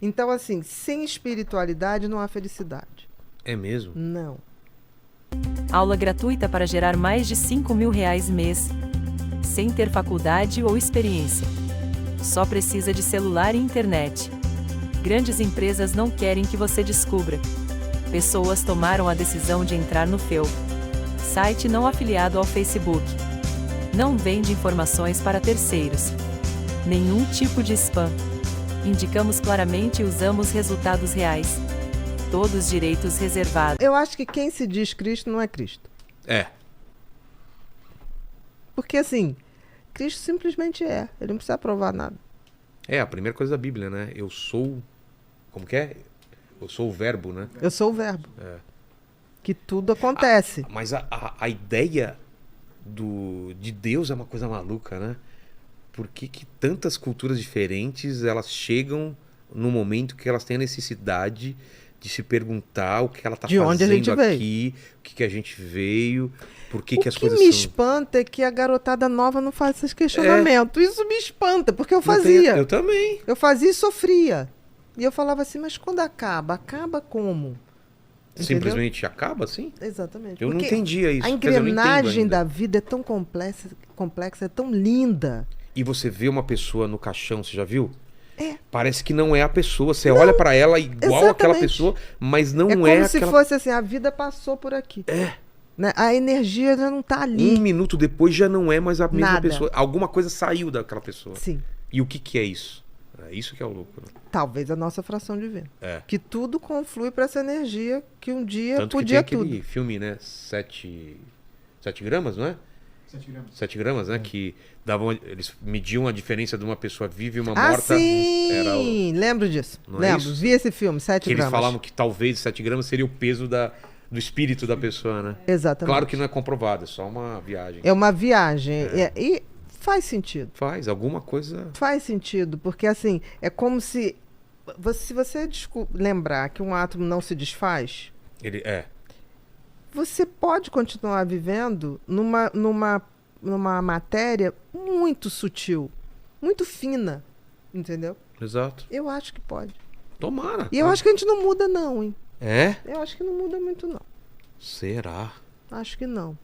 Então, assim, sem espiritualidade não há felicidade. É mesmo? Não. Aula gratuita para gerar mais de R$ 5.000 mês. Sem ter faculdade ou experiência. Só precisa de celular e internet. Grandes empresas não querem que você descubra. Pessoas tomaram a decisão de entrar no FEU. Site não afiliado ao Facebook. Não vende informações para terceiros. Nenhum tipo de spam. Indicamos claramente e usamos resultados reais. Todos direitos reservados. Eu acho que quem se diz Cristo não é Cristo. É. Porque, assim, Cristo simplesmente é. Ele não precisa provar nada. É a primeira coisa da Bíblia, né? Eu sou... Como que é? Eu sou o verbo, né? Eu sou o verbo. É. Que tudo acontece. Mas a ideia de Deus é uma coisa maluca, né? Por que tantas culturas diferentes elas chegam no momento que elas têm a necessidade de se perguntar o que ela está De onde a fazendo gente veio. aqui, o que a gente veio, por que O as que coisas me são... espanta é que a garotada nova não faz esses questionamentos. Isso me espanta, porque eu Não tem- fazia. Eu também. Eu fazia e sofria. E eu falava assim, mas quando acaba? Acaba como? Entendeu? Simplesmente acaba assim? Exatamente. Eu não Porque entendia isso. a Quer dizer, eu não entendo engrenagem ainda. da vida é tão complexa, é tão linda. E você vê uma pessoa no caixão, você já viu? É. Parece que não é a pessoa. Você olha pra ela igual aquela exatamente. pessoa, mas não É como é se aquela... fosse assim, a vida passou por aqui. É. Né? A energia já não tá ali. 1 minuto depois já não é mais a mesma Nada. pessoa. Alguma coisa saiu daquela pessoa. Sim. E o que é isso? É isso que é o louco. Né? Talvez a nossa fração divina. É. Que tudo conflui para essa energia que um dia Tanto que tem podia aquele tudo. filme, né? 7 gramas, não é? 7 gramas. 7 gramas, né? Que eles mediam a diferença de uma pessoa viva e uma Ah, morta. sim! Era Lembro disso. Não é Lembro. isso? Vi esse filme, 7 que eles gramas. falavam que talvez 7 gramas seria o peso do espírito da pessoa, né? Exatamente. Claro que não é comprovado, é só uma viagem. É uma viagem. E faz sentido. Faz alguma coisa. Faz sentido, porque assim, é como se você lembrar que um átomo não se desfaz, Ele é. você pode continuar vivendo numa matéria muito sutil, muito fina, entendeu? Exato. Eu acho que pode. Tomara. E eu acho que a gente não muda não, hein? É? Eu acho que não muda muito não. Será? Acho que não.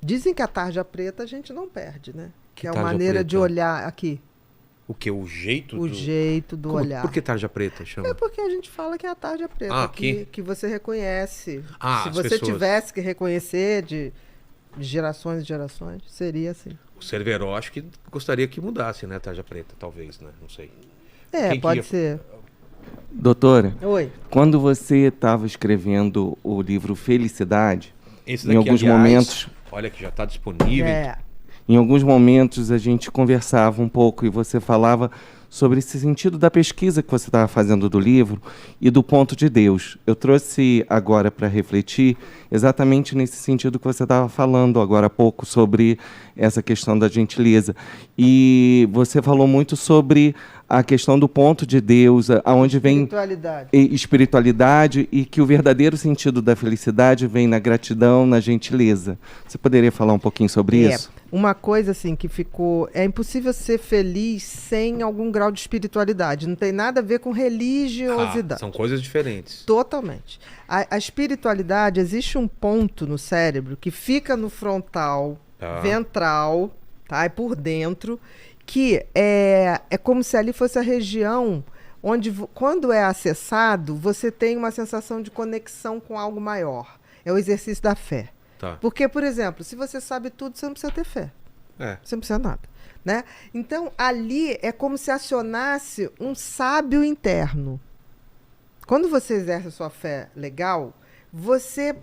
Dizem que a tarja preta a gente não perde, né? Que é uma tarja maneira preta? de olhar aqui. O que? O jeito O jeito do olhar. Por que tarja preta chama? É porque a gente fala que é a tarja preta, Ah, aqui? que você reconhece. Ah, Se as você pessoas. tivesse que reconhecer de gerações e gerações, seria assim. O Cerveró acho que gostaria que mudasse, né? Tarja preta, talvez, né? Não sei. É, Quem que pode ia- ser. Doutora, Oi. quando você estava escrevendo o livro Felicidade, Esse em daqui, alguns aliás, momentos, olha que já está disponível. É. em alguns momentos a gente conversava um pouco e você falava sobre esse sentido da pesquisa que você estava fazendo do livro e do ponto de Deus. Eu trouxe agora para refletir exatamente nesse sentido que você estava falando agora há pouco sobre essa questão da gentileza. E você falou muito sobre a questão do ponto de Deus, aonde vem Espiritualidade. espiritualidade e que o verdadeiro sentido da felicidade vem na gratidão, na gentileza. Você poderia falar um pouquinho sobre isso? Uma coisa assim que ficou... É impossível ser feliz sem algum grau de espiritualidade. Não tem nada a ver com religiosidade. São coisas diferentes. Totalmente. A espiritualidade, existe um ponto no cérebro que fica no frontal, Tá. ventral, tá? E por dentro, que é como se ali fosse a região onde, quando é acessado, você tem uma sensação de conexão com algo maior. É o exercício da fé. Tá. Porque, por exemplo, se você sabe tudo, você não precisa ter fé. É. Você não precisa nada. Né? Então, ali é como se acionasse um sábio interno. Quando você exerce a sua fé legal, você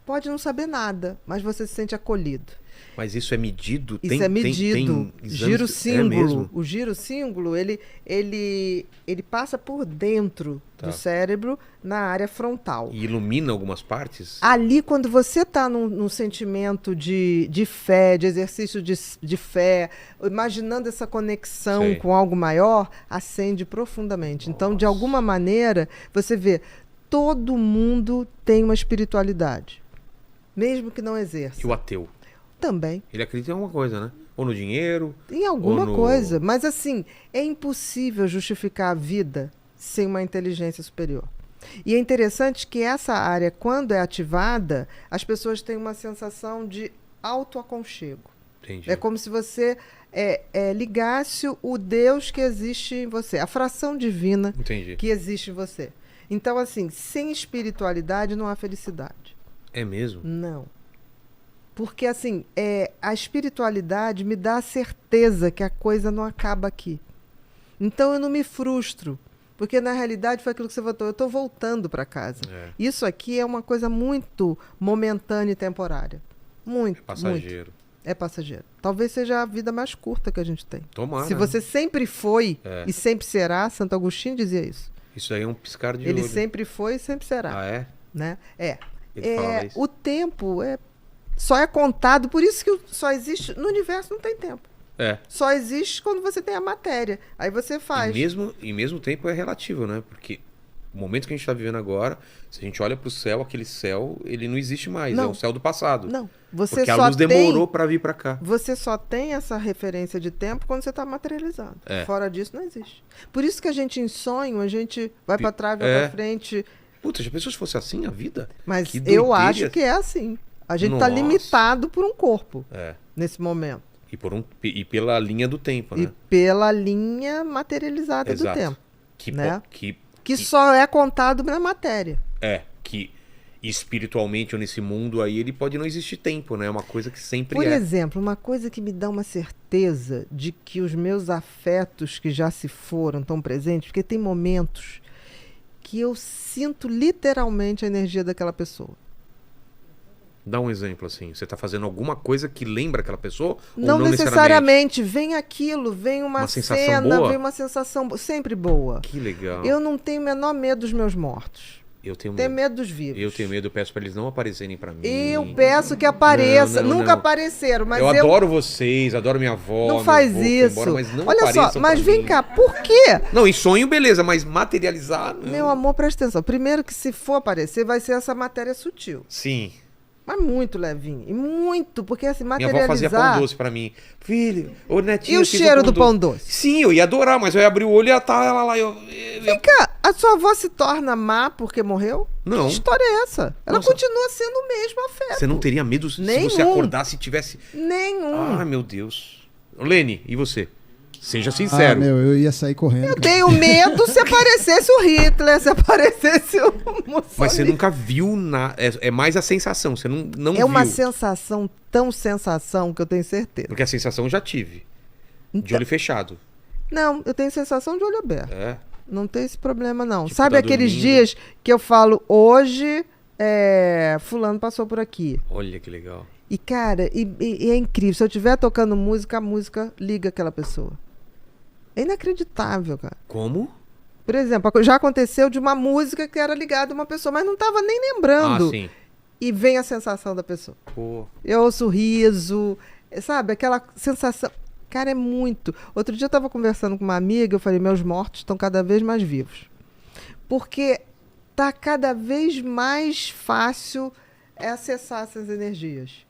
pode não saber nada, mas você se sente acolhido. Mas isso é medido? Isso é medido. Exames Giro de- É símbolo. mesmo? O giro símbolo, ele passa por dentro Tá. do cérebro, na área frontal. E ilumina algumas partes? Ali, quando você está num sentimento de fé, de exercício de fé, imaginando essa conexão Sei. com algo maior, acende profundamente. Então, de alguma maneira, você vê, todo mundo tem uma espiritualidade, mesmo que não exerça. E o ateu? Também, Ele acredita em alguma coisa, né? Ou no dinheiro? em alguma Ou no- coisa. Mas, assim, é impossível justificar a vida sem uma inteligência superior. E é interessante que essa área, quando é ativada, as pessoas têm uma sensação de autoaconchego. Entendi. É como se você ligasse o Deus que existe em você, a fração divina Entendi. que existe em você. Então, assim, sem espiritualidade não há felicidade. É mesmo? Não. Porque, assim, a espiritualidade me dá a certeza que a coisa não acaba aqui. Então, eu não me frustro. Porque, na realidade, foi aquilo que você falou, eu estou voltando para casa. É. Isso aqui é uma coisa muito momentânea e temporária. Muito, É passageiro. muito. É passageiro. Talvez seja a vida mais curta que a gente tem. Tomara. Se você sempre foi É. e sempre será, Santo Agostinho dizia isso. Isso aí é um piscar de Ele olho. sempre foi e sempre será. Ah, é? Né? Ele falava isso. O tempo só é contado, por isso que só existe. No universo não tem tempo. É. Só existe quando você tem a matéria. Aí você faz. E mesmo tempo é relativo, né? Porque o momento que a gente está vivendo agora, se a gente olha para o céu, aquele céu, ele não existe mais. Não. É um céu do passado. Não. Você Porque a só luz demorou para vir para cá. Você só tem essa referência de tempo quando você está materializado. É. Fora disso, não existe. Por isso que a gente, em sonho, a gente vai para trás, vai É. para frente. Puta, já pensou se fosse assim a vida? Mas Que eu doideira. acho que é assim. A gente está Nossa. limitado por um corpo É. nesse momento. E pela linha do tempo, E né? pela linha materializada Exato. do tempo. Que, né? que Que só é contado na matéria. que espiritualmente ou nesse mundo aí ele pode não existir tempo, né? É uma coisa que sempre Por exemplo, uma coisa que me dá uma certeza de que os meus afetos que já se foram estão presentes, porque tem momentos que eu sinto literalmente a energia daquela pessoa. Dá um exemplo assim. Você tá fazendo alguma coisa que lembra aquela pessoa? Não, ou não necessariamente. Vem aquilo, vem uma sensação cena, boa? vem uma sensação sempre boa. Que legal. Eu não tenho o menor medo dos meus mortos. Eu tenho Tenho medo. medo dos vivos. Eu tenho medo, eu peço pra eles não aparecerem pra mim. Eu peço que apareça. Não, Nunca não. apareceram, mas eu adoro vocês, adoro minha avó. Não meu faz avô, foi isso. embora, mas não Olha só, apareçam mas pra vem mim. cá, por quê? Não, em sonho, beleza, mas materializar. Não. Meu amor, presta atenção. Primeiro que se for aparecer, vai ser essa matéria sutil. Sim. Mas muito levinho. E muito, porque assim, Minha materializar... avó fazia pão doce pra mim. Filho, ô netinho. E o fiz cheiro do pão doce? Sim, eu ia adorar, mas eu ia abrir o olho e ia estar ela lá. Vem cá, a sua avó se torna má porque morreu? Não. Que história é essa? Ela Nossa. continua sendo o mesmo afeto. Você não teria medo se Nenhum. você acordasse e tivesse. Nenhum. Ah, meu Deus. Ô, Lene, e você? Seja sincero. Eu ia sair correndo. Eu cara. tenho medo se aparecesse o Hitler, se aparecesse o Mussolini. Mas você nunca viu nada. É mais a sensação. Você não É viu. uma sensação, tão sensação, que eu tenho certeza. Porque a sensação eu já tive. De Então- olho fechado. Não, eu tenho sensação de olho aberto. É. Não tem esse problema, não. Tipo, Sabe tá aqueles dormindo. dias que eu falo, hoje, fulano passou por aqui. Olha que legal. E, cara, e é incrível. Se eu estiver tocando música, a música liga aquela pessoa. É inacreditável, cara. Como? Por exemplo, já aconteceu de uma música que era ligada a uma pessoa, mas não estava nem lembrando. Ah, sim. E vem a sensação da pessoa. Pô. Eu ouço o riso, sabe? Aquela sensação. Cara, é muito. Outro dia eu estava conversando com uma amiga, eu falei, meus mortos estão cada vez mais vivos. Porque tá cada vez mais fácil acessar essas energias.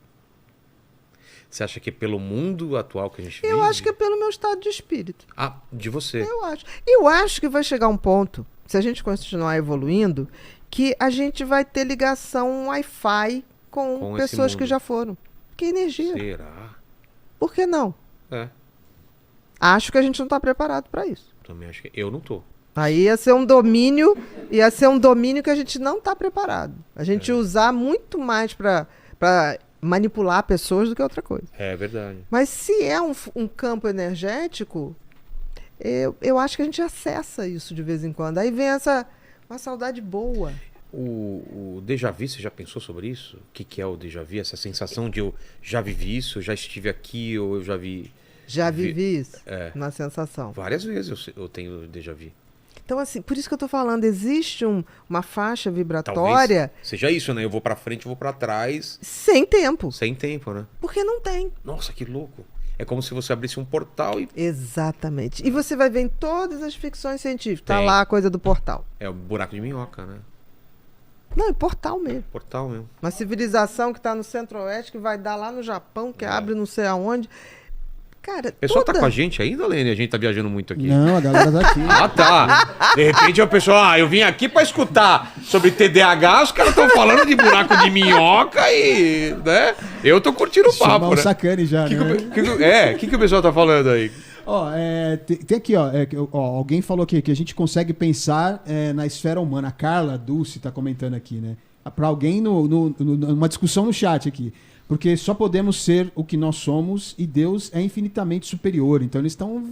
Você acha que é pelo mundo atual que a gente vive? Eu acho que é pelo meu estado de espírito. Ah, de você. Eu acho. Eu acho que vai chegar um ponto, se a gente continuar evoluindo, que a gente vai ter ligação Wi-Fi com esse pessoas que mundo. já foram. Que energia. Será? Por que não? É. Acho que a gente não está preparado para isso. Também acho que. Eu não tô. Aí ia ser um domínio que a gente não está preparado. A gente usar muito mais para manipular pessoas do que outra coisa. É verdade. Mas se é um campo energético, eu acho que a gente acessa isso de vez em quando. Aí vem uma saudade boa. O déjà vu, você já pensou sobre isso? O que é o déjà vu? Essa sensação de eu já vivi isso, eu já estive aqui, ou eu já vi. Já vivi isso, É. uma sensação. Várias vezes eu tenho déjà vu. Então, assim, por isso que eu tô falando, existe uma faixa Talvez vibratória seja isso, né? Eu vou pra frente, eu vou pra trás, sem tempo. sem tempo, né? Porque não tem. Nossa, que louco. É como se você abrisse um portal e Exatamente. E você vai ver em todas as ficções científicas. Tá Tem. lá a coisa do portal. é o buraco de minhoca, né? Não, é portal mesmo. Portal mesmo. Uma civilização que está no centro-oeste, que vai dar lá no Japão, que abre não sei aonde. Cara, O pessoal tá toda- com a gente ainda, Lene? A gente tá viajando muito aqui. Não, a galera tá aqui. Ah, tá. De repente o pessoal, eu vim aqui pra escutar sobre TDAH, os caras estão falando de buraco de minhoca e, né? Eu tô curtindo o Chamar papo, o né? sacane já, né? O que o pessoal tá falando aí? Ó, tem aqui, alguém falou aqui que a gente consegue pensar na esfera humana. A Carla Dulce tá comentando aqui, né? Pra alguém numa discussão no chat aqui. Porque só podemos ser o que nós somos e Deus é infinitamente superior. Então eles estão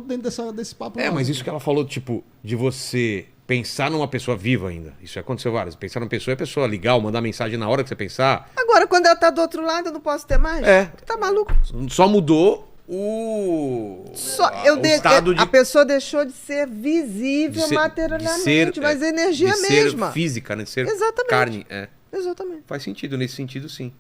dentro desse papo. É, nosso. mas isso que ela falou, tipo, de você pensar numa pessoa viva ainda. Isso aconteceu várias. Pensar numa pessoa é pessoa legal, mandar mensagem na hora que você pensar. Agora, quando ela tá do outro lado, eu não posso ter mais? É. Tá maluco? Só mudou o estado de A pessoa deixou de ser visível de ser- materialmente, mas é energia de ser mesma. física, né? De ser Exatamente. carne. É. Exatamente. Faz sentido, nesse sentido, sim.